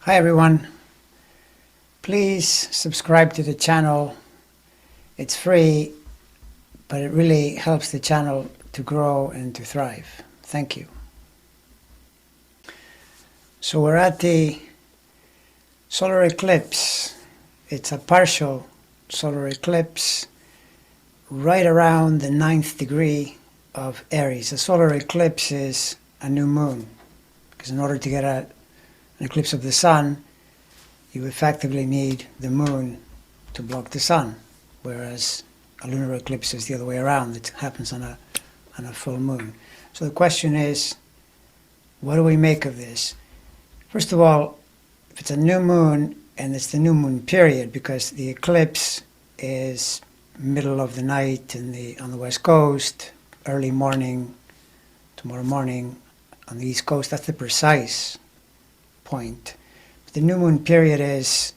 Hi everyone, please subscribe to the channel. It's free, but it really helps the channel to grow and to thrive. Thank you. So we're at the solar eclipse. It's a partial solar eclipse right around the 9th degree of Aries. A solar eclipse is a new moon, because in order to get an eclipse of the sun, you effectively need the moon to block the sun, whereas a lunar eclipse is the other way around. It happens on a full moon. So the question is, what do we make of this? First of all, if it's a new moon, and it's the new moon period, because the eclipse is middle of the night on the west coast, early morning, tomorrow morning on the east coast, that's the precise point. But the new moon period is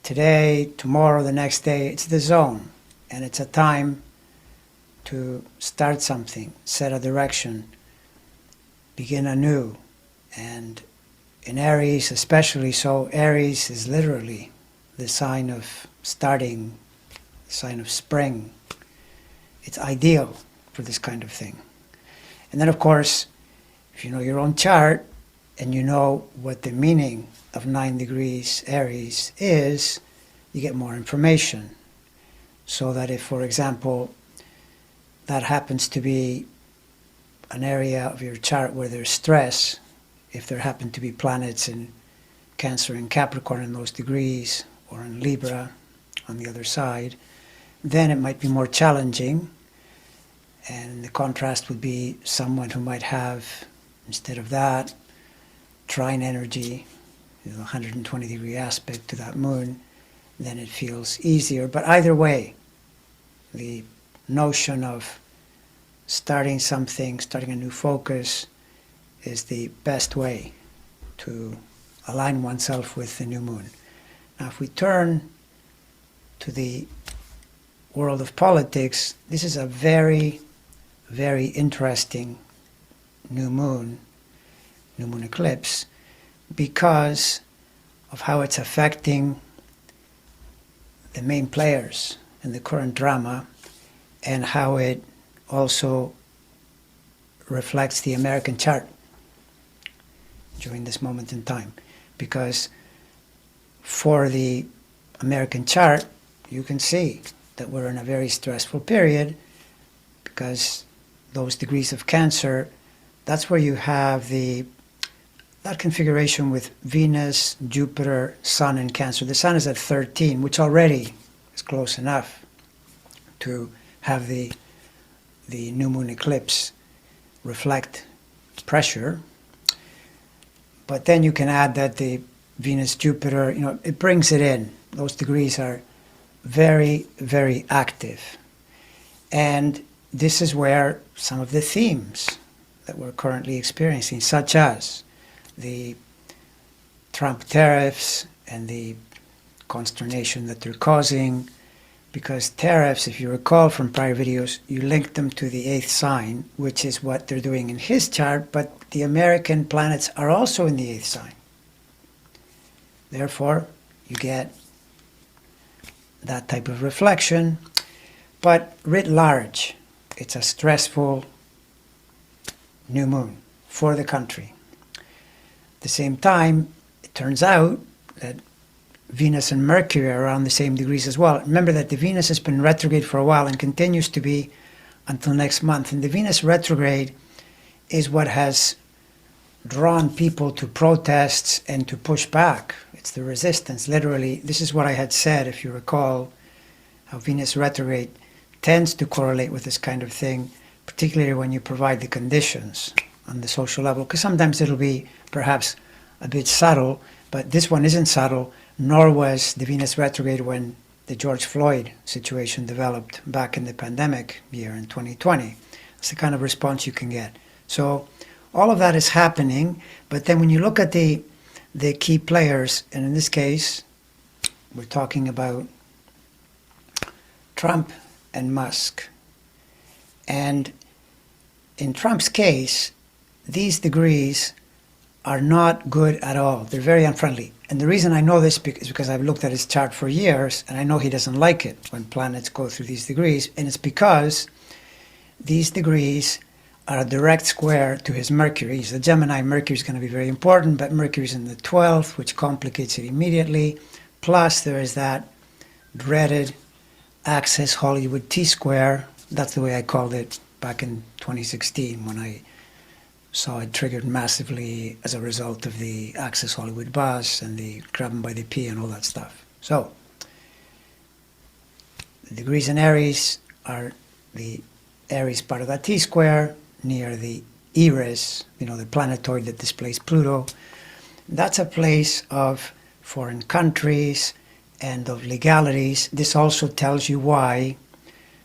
today, tomorrow, the next day. It's the zone, and it's a time to start something, set a direction, begin anew. And in Aries especially so, Aries is literally the sign of starting, the sign of spring. It's ideal for this kind of thing. And then of course, if you know your own chart and you know what the meaning of 9 degrees Aries is, you get more information. So that if, for example, that happens to be an area of your chart where there's stress, if there happen to be planets in Cancer and Capricorn in those degrees, or in Libra on the other side, then it might be more challenging. And the contrast would be someone who might have, instead of that, trine energy, 120-degree aspect to that moon, then it feels easier. But either way, the notion of starting something, starting a new focus, is the best way to align oneself with the new moon. Now, if we turn to the world of politics, this is a very, very interesting new moon eclipse, because of how it's affecting the main players in the current drama, and how it also reflects the American chart during this moment in time. Because for the American chart, you can see that we're in a very stressful period, because those degrees of Cancer, that's where you have that configuration with Venus, Jupiter, Sun in Cancer. The Sun is at 13, which already is close enough to have the new moon eclipse reflect pressure. But then you can add that the Venus, Jupiter, it brings it in. Those degrees are very, very active. And this is where some of the themes that we're currently experiencing, such as the Trump tariffs and the consternation that they're causing, because tariffs, if you recall from prior videos, you linked them to the 8th sign, which is what they're doing in his chart, but the American planets are also in the 8th sign. Therefore, you get that type of reflection. But writ large, it's a stressful new moon for the country. At the same time, it turns out that Venus and Mercury are around the same degrees as well. Remember that the Venus has been retrograde for a while and continues to be until next month. And the Venus retrograde is what has drawn people to protests and to push back. It's the resistance, literally. This is what I had said, if you recall, how Venus retrograde tends to correlate with this kind of thing, particularly when you provide the conditions on the social level, because sometimes it'll be perhaps a bit subtle, but this one isn't subtle, nor was the Venus retrograde when the George Floyd situation developed back in the pandemic year in 2020. It's the kind of response you can get. So all of that is happening, but then when you look at the key players, and in this case, we're talking about Trump and Musk. And in Trump's case, these degrees are not good at all. They're very unfriendly. And the reason I know this is because I've looked at his chart for years, and I know he doesn't like it when planets go through these degrees. And it's because these degrees are a direct square to his Mercury. He's the Gemini. Mercury is going to be very important, but Mercury's in the 12th, which complicates it immediately. Plus, there is that dreaded Access Hollywood T-square. That's the way I called it back in 2016 when I saw it triggered massively as a result of the Access Hollywood bus and the grab 'em by the P and all that stuff. So, the degrees in Aries are the Aries part of that T-square near the Eris, the planetoid that displays Pluto. That's a place of foreign countries and of legalities. This also tells you why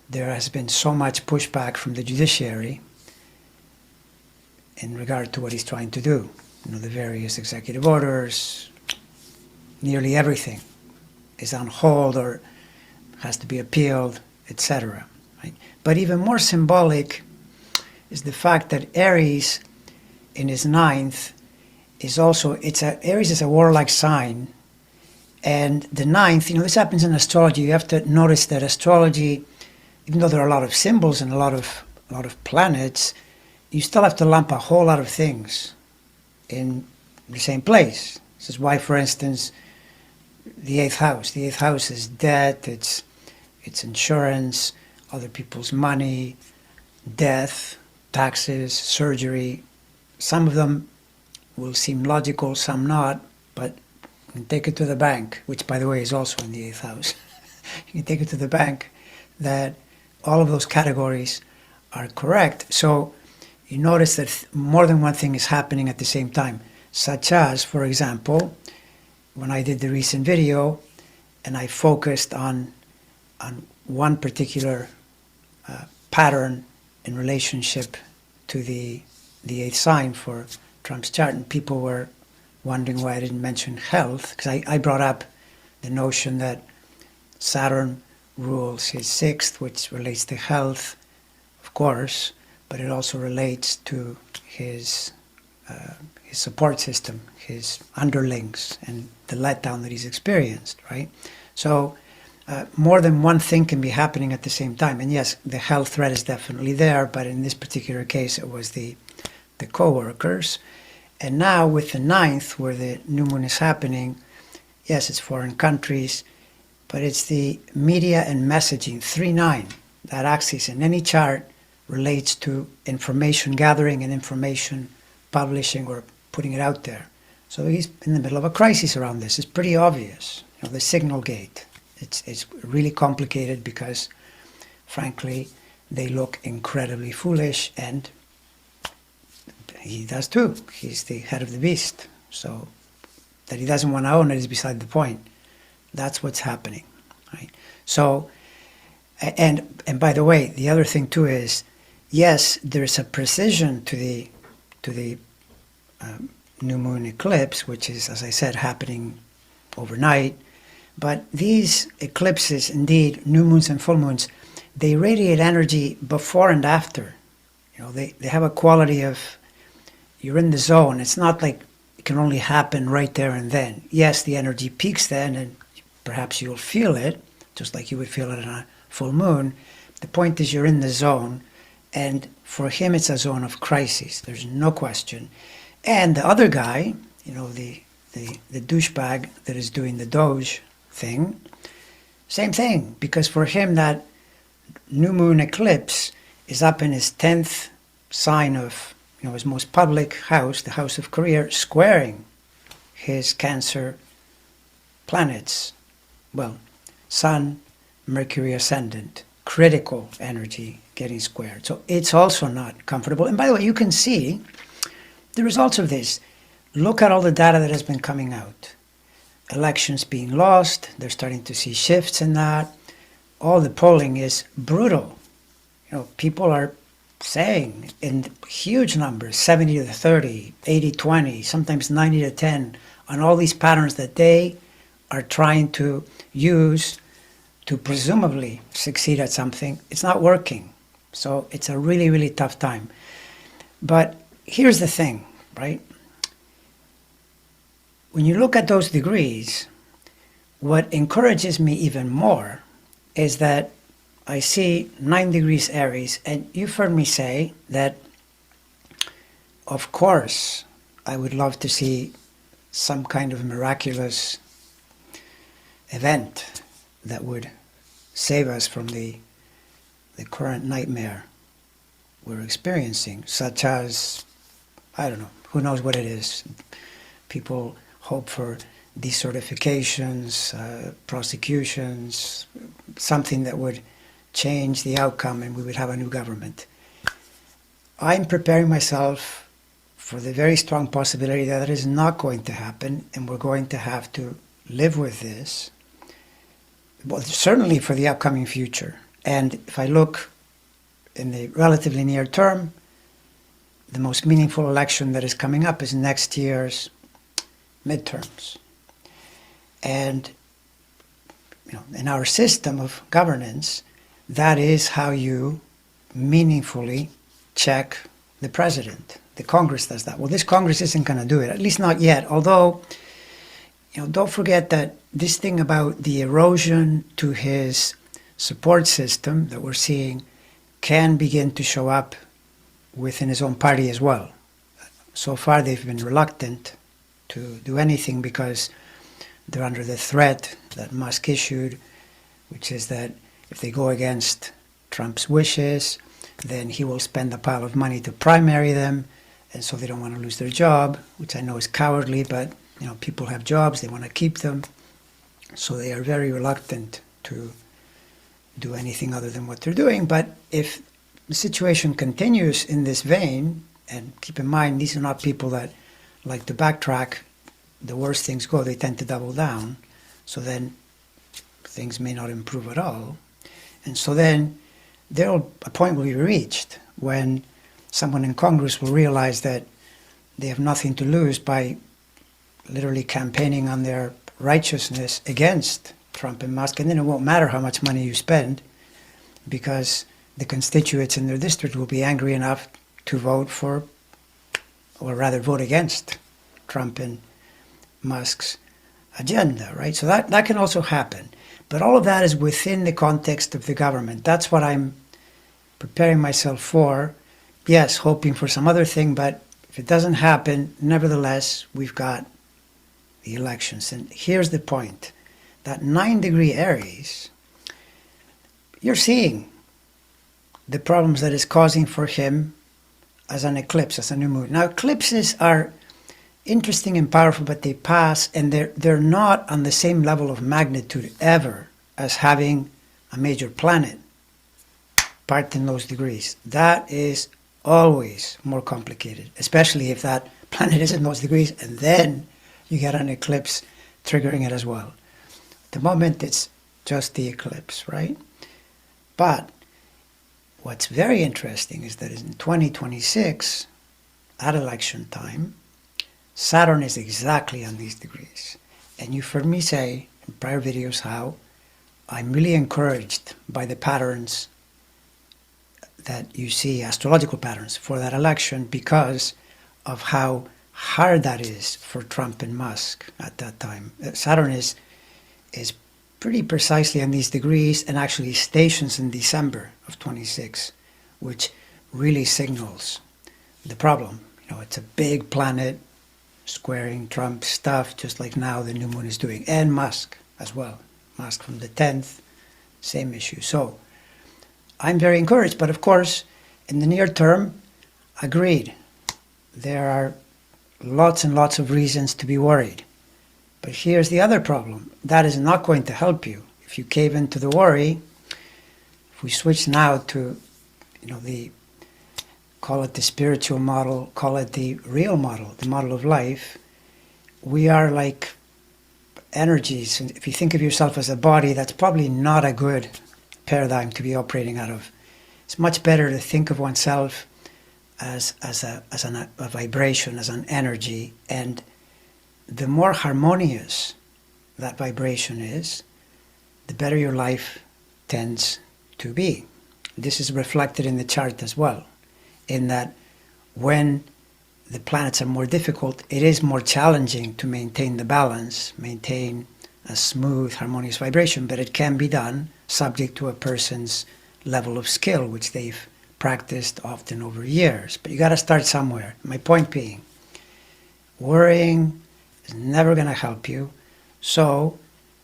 there has been so much pushback from the judiciary in regard to what he's trying to do. The various executive orders, nearly everything is on hold or has to be appealed, etc. Right? But even more symbolic is the fact that Aries in his 9th is also, Aries is a warlike sign, and the 9th, this happens in astrology. You have to notice that astrology, even though there are a lot of symbols and a lot of planets, you still have to lump a whole lot of things in the same place. This is why, for instance, the 8th house. The 8th house is debt, it's insurance, other people's money, death, taxes, surgery. Some of them will seem logical, some not, but you can take it to the bank, which, by the way, is also in the 8th house. You can take it to the bank that all of those categories are correct. So you notice that more than one thing is happening at the same time, such as, for example, when I did the recent video and I focused on one particular pattern in relationship to the 8th sign for Trump's chart, and people were wondering why I didn't mention health, because I brought up the notion that Saturn rules his 6th, which relates to health, of course, but it also relates to his support system, his underlings, and the letdown that he's experienced, right? So more than one thing can be happening at the same time. And yes, the health threat is definitely there, but in this particular case, it was the co-workers. And now with the 9th, where the new moon is happening, yes, it's foreign countries, but it's the media and messaging, 3-9. That axis in any chart relates to information gathering and information publishing or putting it out there. So he's in the middle of a crisis around this. It's pretty obvious. The signal gate. It's really complicated because, frankly, they look incredibly foolish, and he does too. He's the head of the beast. So that he doesn't want to own it is beside the point. That's what's happening, right? So, and by the way, the other thing too is, yes, there's a precision to the new moon eclipse, which is, as I said, happening overnight. But these eclipses, indeed, new moons and full moons, they radiate energy before and after. They have a quality of, you're in the zone. It's not like it can only happen right there and then. Yes, the energy peaks then, and perhaps you'll feel it, just like you would feel it on a full moon. The point is you're in the zone, and for him it's a zone of crisis. There's no question. And the other guy, the douchebag that is doing the Doge thing, same thing, because for him that new moon eclipse is up in his 10th sign of his most public house, the house of career, squaring his Cancer planets. Well, Sun, Mercury ascendant, critical energy getting squared. So it's also not comfortable. And by the way, you can see the results of this. Look at all the data that has been coming out. Elections being lost, they're starting to see shifts in that. All the polling is brutal. People are saying in huge numbers, 70 to 30, 80 20, sometimes 90 to 10, on all these patterns that they are trying to use to presumably succeed at something. It's not working. So it's a really, really tough time. But here's the thing, right? when you look at those degrees, what encourages me even more is that I see 9 degrees Aries, and you've heard me say that, of course, I would love to see some kind of miraculous event that would save us from the current nightmare we're experiencing, such as, I don't know, who knows what it is. People hope for decertifications, prosecutions, something that would change the outcome and we would have a new government. I'm preparing myself for the very strong possibility that is not going to happen, and we're going to have to live with this, well, certainly for the upcoming future. And if I look in the relatively near term, the most meaningful election that is coming up is next year's midterms. And in our system of governance, that is how you meaningfully check the president. The Congress does that. Well, this Congress isn't going to do it, at least not yet. Although, don't forget that this thing about the erosion to his support system that we're seeing can begin to show up within his own party as well. So far, they've been reluctant to do anything because they're under the threat that Musk issued, which is that if they go against Trump's wishes, then he will spend a pile of money to primary them, and so they don't want to lose their job, which I know is cowardly, but people have jobs, they want to keep them, so they are very reluctant to do anything other than what they're doing. But if the situation continues in this vein, and keep in mind, these are not people that like to backtrack. The worse things go, they tend to double down. So then things may not improve at all. And so then a point will be reached when someone in Congress will realize that they have nothing to lose by literally campaigning on their righteousness against Trump and Musk. And then it won't matter how much money you spend, because the constituents in their district will be angry enough to vote for, or rather vote against, Trump and Musk's agenda, right? So that can also happen. But all of that is within the context of the government. That's what I'm preparing myself for. Yes, hoping for some other thing, but if it doesn't happen, nevertheless, we've got the elections. And here's the point. That 9-degree Aries, you're seeing the problems that is causing for him as an eclipse, as a new moon. Now, eclipses are interesting and powerful, but they pass, and they're not on the same level of magnitude ever as having a major planet part in those degrees. That is always more complicated, especially if that planet is in those degrees, and then you get an eclipse triggering it as well. At the moment, it's just the eclipse, right? But what's very interesting is that in 2026, at election time, Saturn is exactly on these degrees. And you've heard me say in prior videos how I'm really encouraged by the patterns that you see, astrological patterns, for that election because of how hard that is for Trump and Musk at that time. Saturn is pretty precisely on these degrees and actually stations in December of 26, which really signals the problem. It's a big planet squaring Trump's stuff, just like now the new moon is doing, and Musk as well. Musk from the 10th, same issue. So I'm very encouraged, but of course, in the near term, agreed. There are lots and lots of reasons to be worried. But here's the other problem. That is not going to help you. If you cave into the worry, if we switch now to, call it the spiritual model, call it the real model, the model of life, we are like energies. And if you think of yourself as a body, that's probably not a good paradigm to be operating out of. It's much better to think of oneself as a vibration, as an energy, and the more harmonious that vibration is, the better your life tends to be. This is reflected in the chart as well, in that when the planets are more difficult, it is more challenging to maintain the balance, maintain a smooth, harmonious vibration, but it can be done subject to a person's level of skill, which they've practiced often over years. But you got to start somewhere. My point being, worrying is never going to help you. So,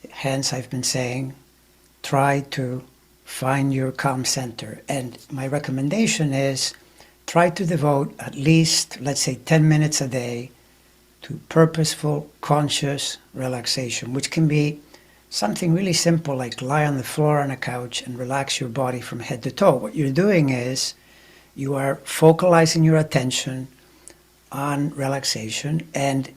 hence I've been saying, try to find your calm center. And my recommendation is try to devote at least, let's say, 10 minutes a day to purposeful, conscious relaxation, which can be something really simple like lie on the floor on a couch and relax your body from head to toe. What you're doing is you are focalizing your attention on relaxation, and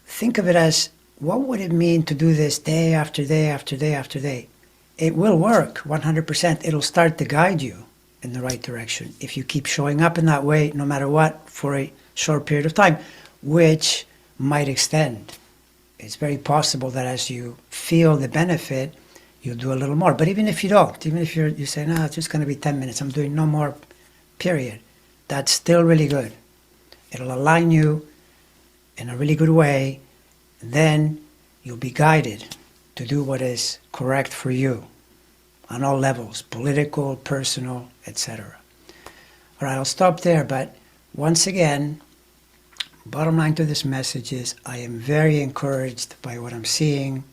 think of it as, what would it mean to do this day after day after day after day? It will work 100%. It'll start to guide you in the right direction if you keep showing up in that way, no matter what, for a short period of time, which might extend. It's very possible that as you feel the benefit, you'll do a little more. But even if you don't, even if you say, no, it's just going to be 10 minutes, I'm doing no more, period, that's still really good. It'll align you in a really good way. Then you'll be guided to do what is correct for you on all levels, political, personal, etc. All right, I'll stop there. But once again, bottom line to this message is I am very encouraged by what I'm seeing,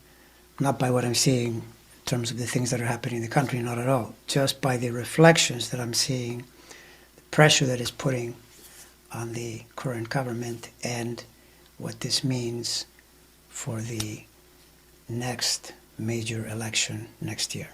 not by what I'm seeing in terms of the things that are happening in the country, not at all, just by the reflections that I'm seeing, the pressure that is putting on the current government, and what this means for the next major election next year.